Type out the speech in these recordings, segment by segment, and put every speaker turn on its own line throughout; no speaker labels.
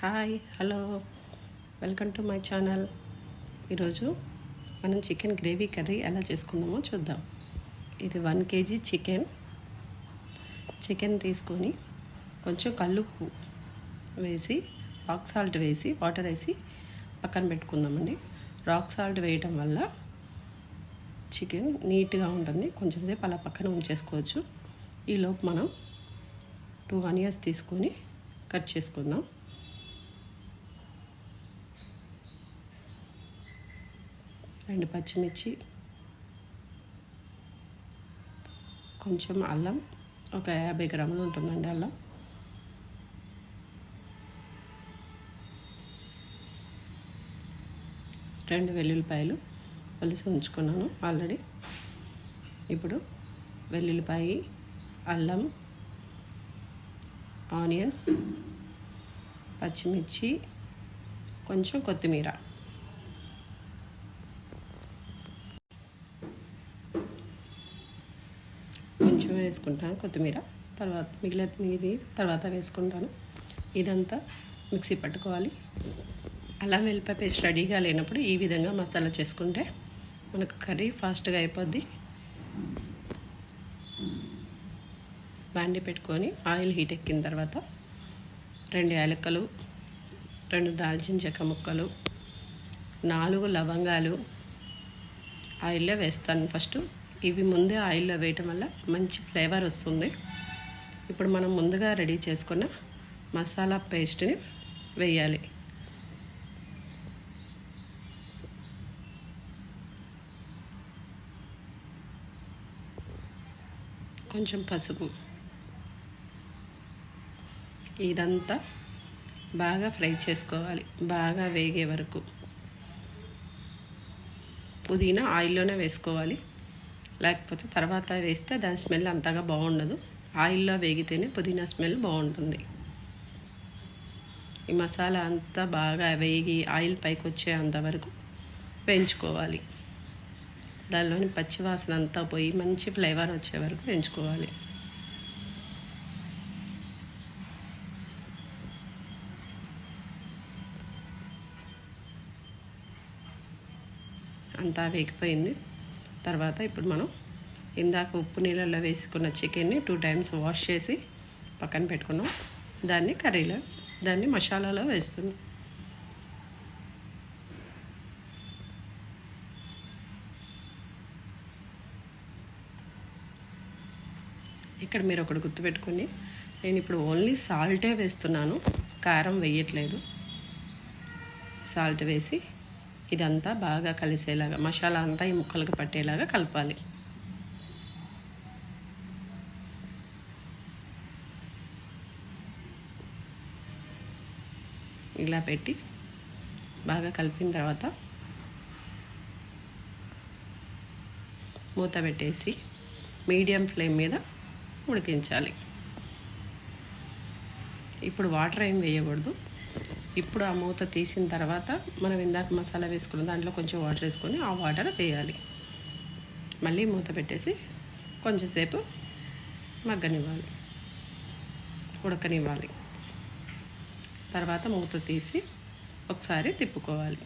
Hi hello welcome to my channel. ఈరోజు మనం chicken gravy curry ఎలా చేసుకుందామో చూద్దాం. ఇది 1 kg చికెన్ తీసుకొని కొంచెం కల్లుప్పు వేసి రాక్ సాల్ట్ వేసి వాటర్ వేసి పక్కన పెట్టుకుందామండి. రాక్ సాల్ట్ వేయడం వల్ల చికెన్ నీట్గా ఉంటుంది. కొంచెం సేపు అలా పక్కన ఉంచేసుకోవచ్చు. ఈలోపు మనం 2 ఆనియన్స్ తీసుకొని కట్ చేసుకుందాం. రెండు పచ్చిమిర్చి, కొంచెం అల్లం, ఒక 50 గ్రాములు ఉంటుందండి అల్లం, రెండు వెల్లుల్లిపాయలు ఒలిసి ఉంచుకున్నాను ఆల్రెడీ. ఇప్పుడు వెల్లుల్లిపాయ, అల్లం, ఆనియన్స్, పచ్చిమిర్చి, కొంచెం కొత్తిమీర, కొంచెం వేసుకుంటాను కొత్తిమీర, తర్వాత మిగిలినది తర్వాత వేసుకుంటాను. ఇదంతా మిక్సీ పట్టుకోవాలి. అల్లం వెల్లిపాయ పేస్ట్ రెడీగా లేనప్పుడు ఈ విధంగా మసాలా చేసుకుంటే మనకు కర్రీ ఫాస్ట్గా అయిపోద్ది. బాండి పెట్టుకొని ఆయిల్ హీట్ ఎక్కిన తర్వాత 2 యాలక్కలు, 2 దాల్చిన చెక్క ముక్కలు, 4 లవంగాలు ఆయిల్లో వేస్తాను ఫస్ట్. ఇవి ముందే ఆయిల్లో వేయటం వల్ల మంచి ఫ్లేవర్ వస్తుంది. ఇప్పుడు మనం ముందుగా రెడీ చేసుకున్న మసాలా పేస్ట్ని వేయాలి. కొంచెం పసుపు, ఇదంతా బాగా ఫ్రై చేసుకోవాలి, బాగా వేగే వరకు. పుదీనా ఆయిల్లోనే వేసుకోవాలి, లేకపోతే తర్వాత వేస్తే దాని స్మెల్ అంతగా బాగుండదు. ఆయిల్లో వేగితేనే పుదీనా స్మెల్ బాగుంటుంది. ఈ మసాలా అంతా బాగా వేగి ఆయిల్ పైకి వచ్చే అంతవరకు వేయించుకోవాలి. దానిలోని పచ్చివాసన అంతా పోయి మంచి ఫ్లేవర్ వచ్చే వరకు వేయించుకోవాలి. అంతా వేగిపోయింది. తర్వాత ఇప్పుడు మనం ఇందాక ఉప్పు నీళ్ళల్లో వేసుకున్న చికెన్ని 2 times వాష్ చేసి పక్కన పెట్టుకున్నాం. దాన్ని మసాలాలో వేస్తున్నాం. ఇక్కడ మీరు ఒకటి గుర్తుపెట్టుకొని, నేను ఇప్పుడు ఓన్లీ సాల్టే వేస్తున్నాను, కారం వేయట్లేదు. సాల్ట్ వేసి ఇదంతా బాగా కలిసేలాగా, మసాలా అంతా ఈ ముక్కలకు పట్టేలాగా కలపాలి. ఇలా పెట్టి బాగా కలిపిన తర్వాత మూత పెట్టేసి మీడియం ఫ్లేమ్ మీద ఉడికించాలి. ఇప్పుడు వాటర్ ఏం వేయకూడదు. ఇప్పుడు ఆ మూత తీసిన తర్వాత మనం ఇందాక మసాలా వేసుకున్న దాంట్లో కొంచెం వాటర్ వేసుకొని ఆ వాటర్ వేయాలి. మళ్ళీ మూత పెట్టేసి కొంచెం సేపు మగ్గనివ్వాలి, ఉడకనివ్వాలి. తర్వాత మూత తీసి ఒకసారి తిప్పుకోవాలి.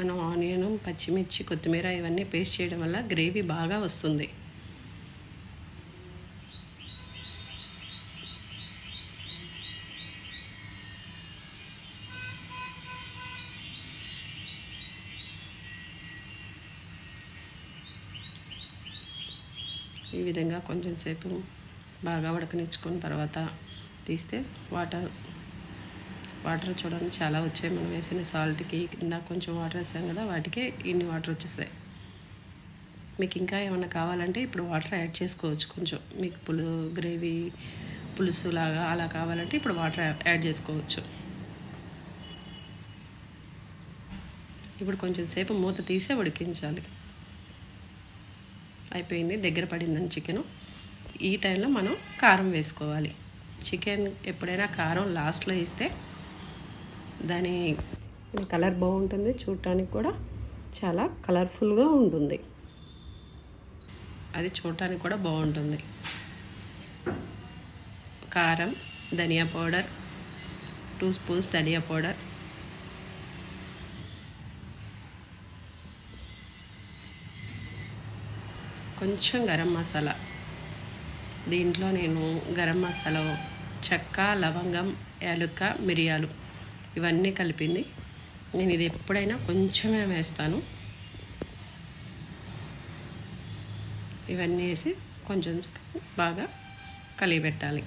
మనం ఆనియన్, పచ్చిమిర్చి, కొత్తిమీర ఇవన్నీ పేస్ట్ చేయడం వల్ల గ్రేవీ బాగా వస్తుంది. ఈ విధంగా కొంచెం సేపు బాగా ఉడకనిచ్చుకున్న తర్వాత తీస్తే వాటర్ చూడండి చాలా వచ్చాయి. మనం వేసిన సాల్ట్కి ఇందాక కొంచెం వాటర్ వేసాం కదా, వాటికే ఇన్ని వాటర్ వచ్చేసాయి. మీకు ఇంకా ఏమైనా కావాలంటే ఇప్పుడు వాటర్ యాడ్ చేసుకోవచ్చు. కొంచెం మీకు గ్రేవీ పులుసు లాగా అలా కావాలంటే ఇప్పుడు వాటర్ యాడ్ చేసుకోవచ్చు. ఇప్పుడు కొంచెం సేపు మూత తీసే ఉడికించాలి. అయిపోయింది, దగ్గర పడిందని చికెను. ఈ టైంలో మనం కారం వేసుకోవాలి. చికెన్ ఎప్పుడైనా కారం లాస్ట్లో వేస్తే దాని కలర్ బాగుంటుంది, చూడటానికి కూడా చాలా కలర్ఫుల్గా ఉంటుంది. అది చూడటానికి కూడా బాగుంటుంది. కారం, ధనియా పౌడర్, 2 స్పూన్స్ ధనియా పౌడర్, కొంచెం గరం మసాలా. దీంట్లో నేను గరం మసాలా, చెక్క, లవంగం, యాలుక్క, మిరియాలు ఇవన్నీ కలిపింది. నేను ఇది ఎప్పుడైనా కొంచెమే వేస్తాను. ఇవన్నీ వేసి కొంచెం బాగా కలిపెట్టాలి.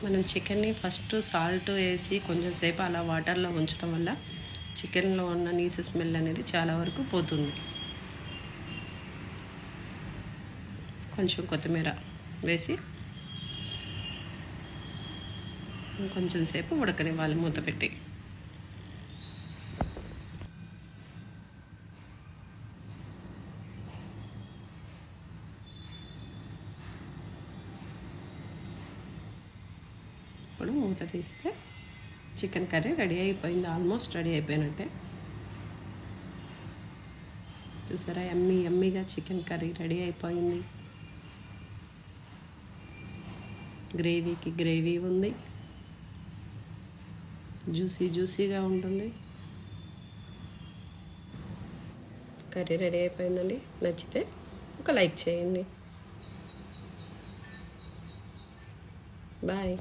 మనం చికెన్ని ఫస్ట్ సాల్ట్ వేసి కొంచెం సేపు అలా వాటర్లో ఉంచడం వల్ల చికెన్లో ఉన్న నీసు స్మెల్ అనేది చాలా వరకు పోతుంది. కొంచెం కొత్తిమీర వేసి కొంచెం సేపు ఉడకనివ్వాలి మూత పెట్టి. ఇప్పుడు మూత తీస్తే చికెన్ కర్రీ రెడీ అయిపోయింది. ఆల్మోస్ట్ రెడీ అయిపోయినట్టే. చూసారా, యమ్మీగా చికెన్ కర్రీ రెడీ అయిపోయింది. గ్రేవీకి గ్రేవీ ఉంది, జ్యూసీగా ఉంటుంది. కర్రీ రెడీ అయిపోయిందండి. నచ్చితే ఒక లైక్ చేయండి. బాయ్.